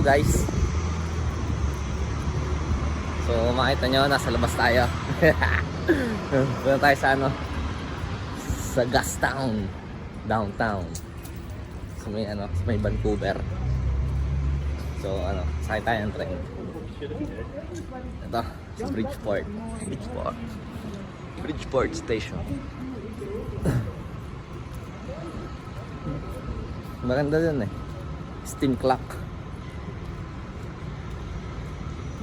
guys. So makita nyo, nasa labas tayo. Punta tayo sa ano, sa Gastown, downtown. Sa may ano, sa may Vancouver. So ano, sakay tayo ng train. Ito, sa Bridgeport Station. Maganda dun eh, steam clock.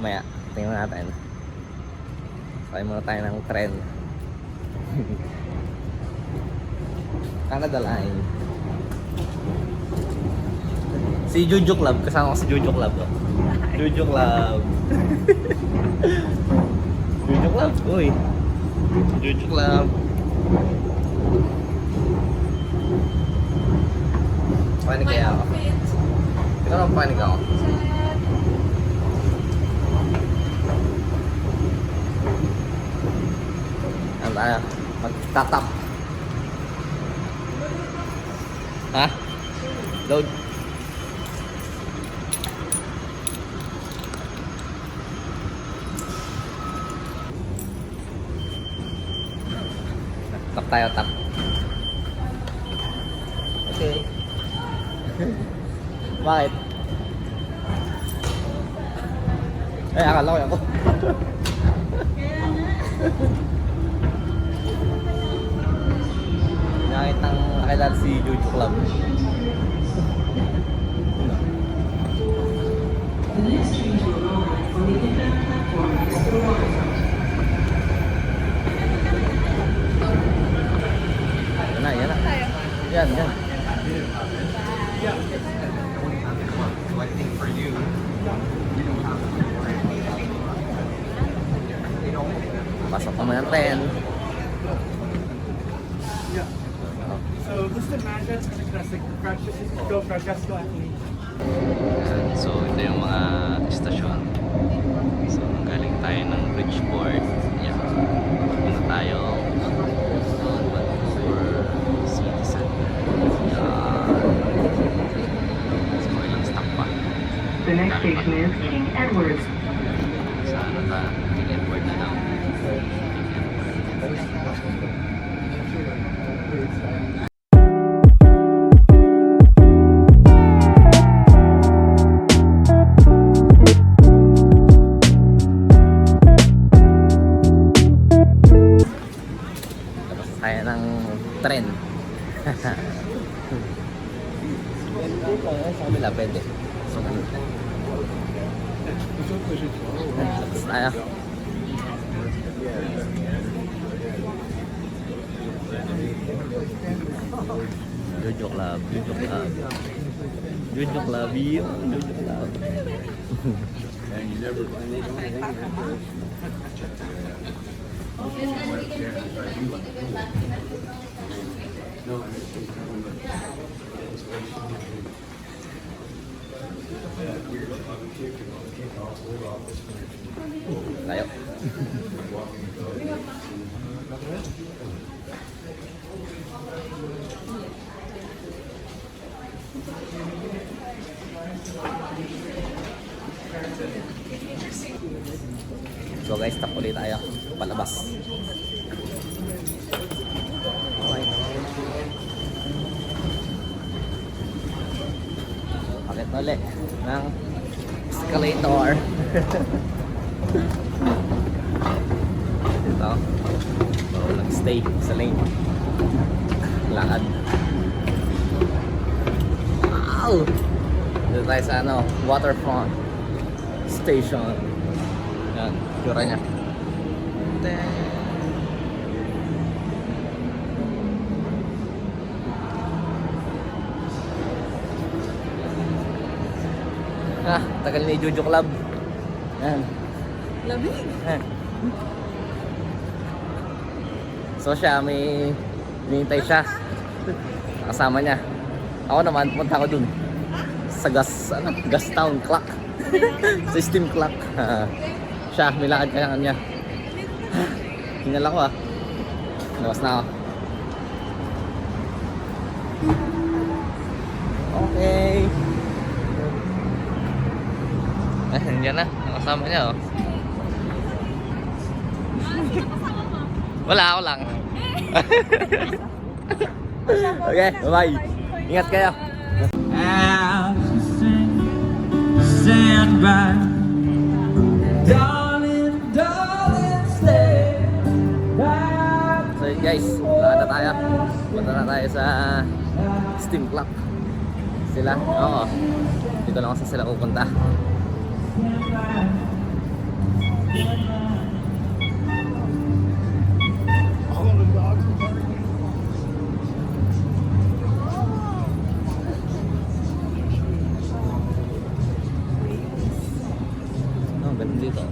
Maya, tingnan natin. Sakay muna tayo ng tren. Canada Line. Si Juju Club, kasama ko si Juju Club. Oh. Juju Club. Juju Club, uy. Juju Club. Panik kaya ako. Ikaw naman panik ako. Ano tayo? Mag-tatap. Ha? Load. Tap tayo, tap. Okay. Bakit? Eh, akala ko ako. Nakitang nakilala si Juju Club. Yan na. Yan. Waiting for you. Pasok naman ang tren. So this is the magic go for Augusta. So ito yung mga istasyon. So galing tayo ng Bridgeport. Yan. Punta tayo Vancouver City Center. So ilang stop pa. The next station is King Edward. Sa ano ba? King Edward na lang. Kaya ng tren. Sa kabila pwede. So, labas tayo. Juju Club. Juju Club, yun. Juju Club. Tayo. So guys, tap ulit tayo palabas. Okay. Pakit ulit ng escalator. Ito. So nag-stay sa lane. Lakad. Wow! Dito tayo sa ano, waterfront station. Yan, tsura niya. Tagal ni Juju Club. Yan. Lamig. So siya, may hinihintay siya. Kasama niya. Ako naman, punta ko dun. Sa Gastown clock. Sa steam clock. Siya, may lakad kaya niya. Hinala ko ah. Labas na ako. Okay. Yan na, ang kasama niya oh. Wala, ako lang. Okay, bye-bye. Ingat kayo. Stand by, darling, darling, stay by. So yun guys, lakad na tayo. Punta na tayo sa Steam Clock. Sila, oo. Dito lang kasi sila pupunta. Oh, ganun dito.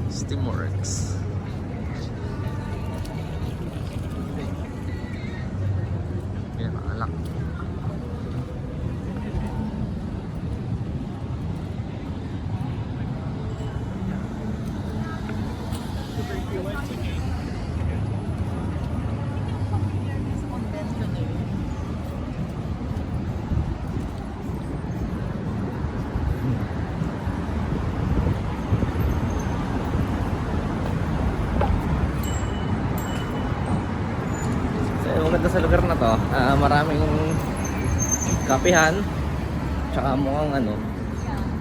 Steamworks. Yan, alak. So, maganda sa lugar na to, maraming kapihan, tsaka mukhang ano,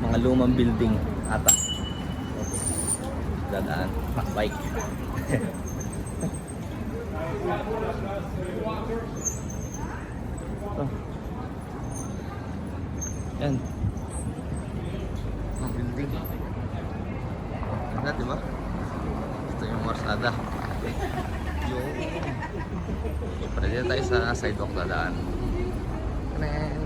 mga lumang building ata. Dadaan, bike. Oh. Yan. Ang building. Ganda, diba? Ito yung Marsada. Yung pwede dito tayo sa sidewalk dadaan. Kanan.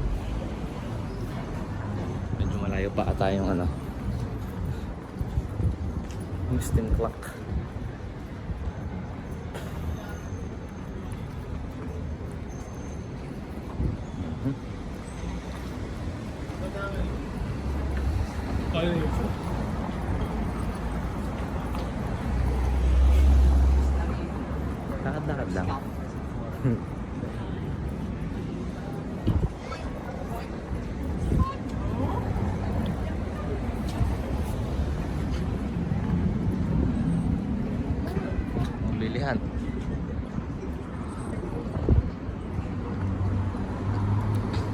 Medyo malayo pa ata yung ano, yung Steam Clock. Lakad-lakad lang. Bilihan.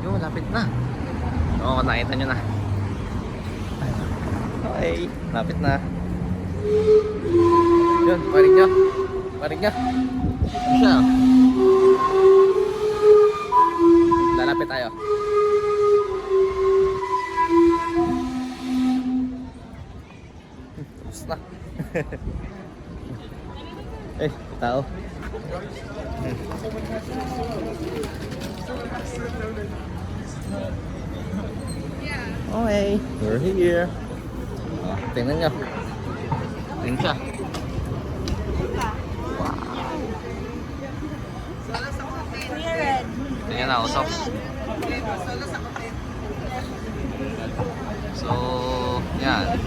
Yung malapit na. Oo, nakita nyo na. Okay, lapit na. Yun, paring nyo. Paring nyo. Ano siya? Lalapit tayo. Tapos na. Eh, tao. Okay, we're here. Oh, tingnan nyo. Tingnan siya. Tingnan na, usap. So, yan.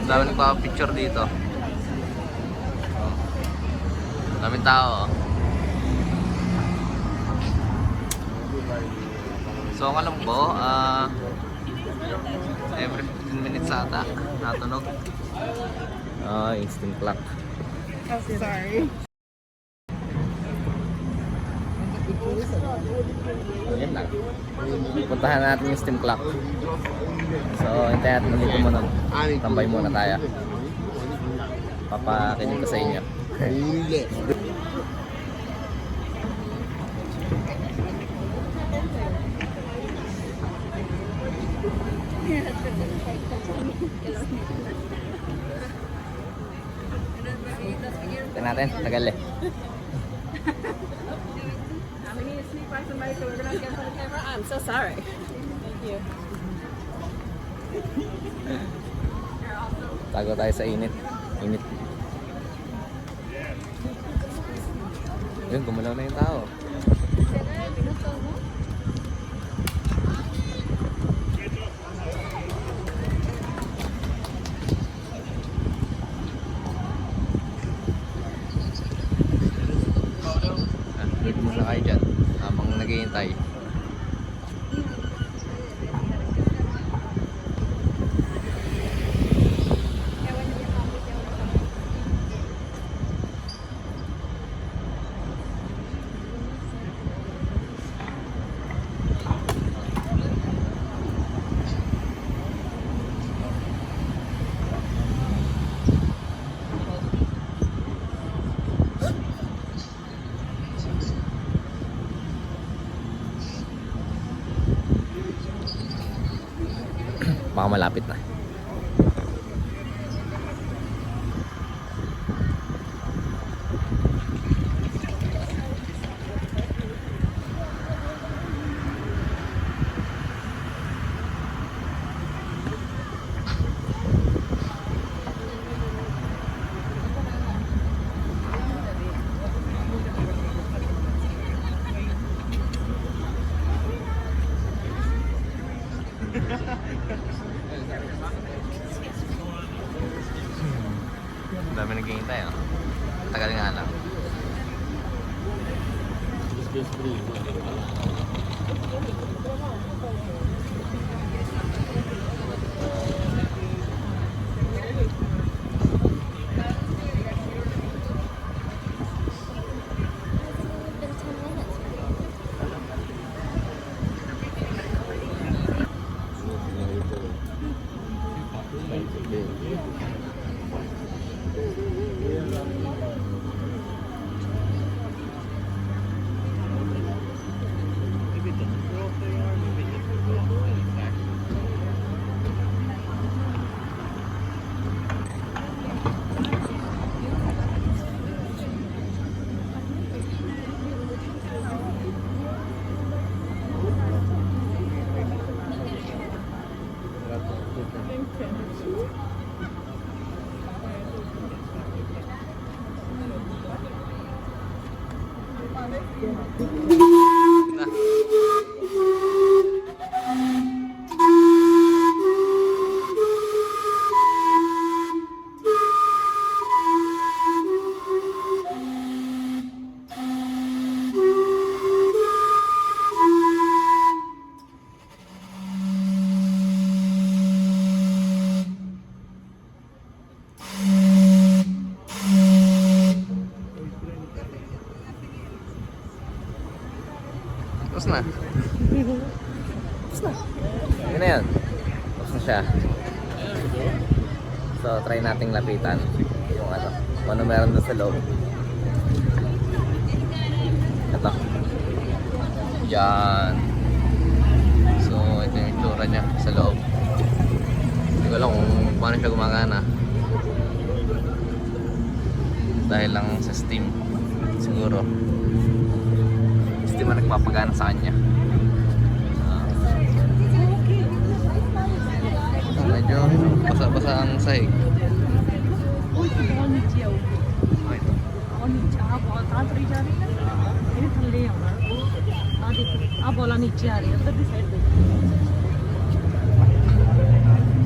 Dami nagpapapicture dito. Oh. Daming tao. So, ang alam ko, every 15 minutes ata natunog. Instant clock. Sorry. Yan lang. Puntahan natin yung Steam Clock. So, hintayin natin dito muna. Tambay muna tayo. Papakinig ko sa inyo. Ito natin, tagal eh. We need to sneak by somebody so we're gonna get on the camera. I'm so sorry. Thank you. Tago tayo sa init. Init. Yun, gumalaw na yung tao. Dito muna kayo dyan habang naghihintay. Baka malapit na. Dami naghihintay, oh. Tagal nga lang. Na. Tapos na. Tapos na. Yun na yun. Tapos na siya. So, try nating lapitan yung ano, kung ano meron doon sa loob. Ito. Yan. So, ito yung itsura niya sa loob. Hindi ko alam kung paano siya gumagana. Dahil lang sa Steam. Siguro. Hindi man nagpapagana sa kanya. Medyo basa-basa ang sahig.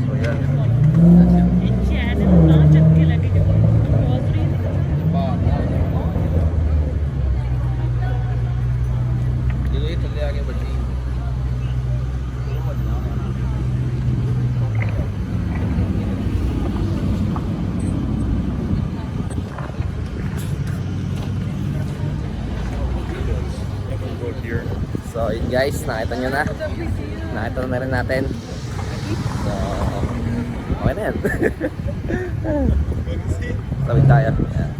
So yan. So yun guys, nakita nyo na. Nakita na rin natin. So, okay na yan. Tawid tayo. Ayan.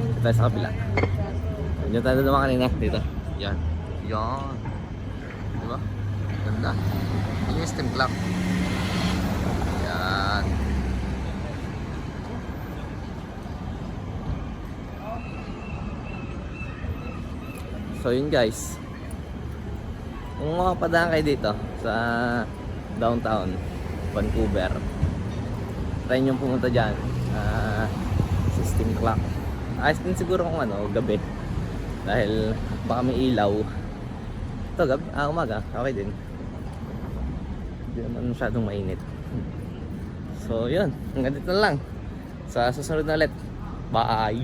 Ito tayo sa kabila. Yun tayo naman kanina. Dito. Yan. Yan. Diba? Ganda. Yun yung steam clock. Yan. So yun guys, kung makapadaan kayo dito sa downtown Vancouver, try nyo pumunta dyan sa steam clock. Ayos din siguro kung ano, gabi, dahil baka may ilaw. Ito gabi, umaga, okay din, hindi naman masyadong mainit. So yun, hanggang dito na lang. Sa susunod na ulit, bye.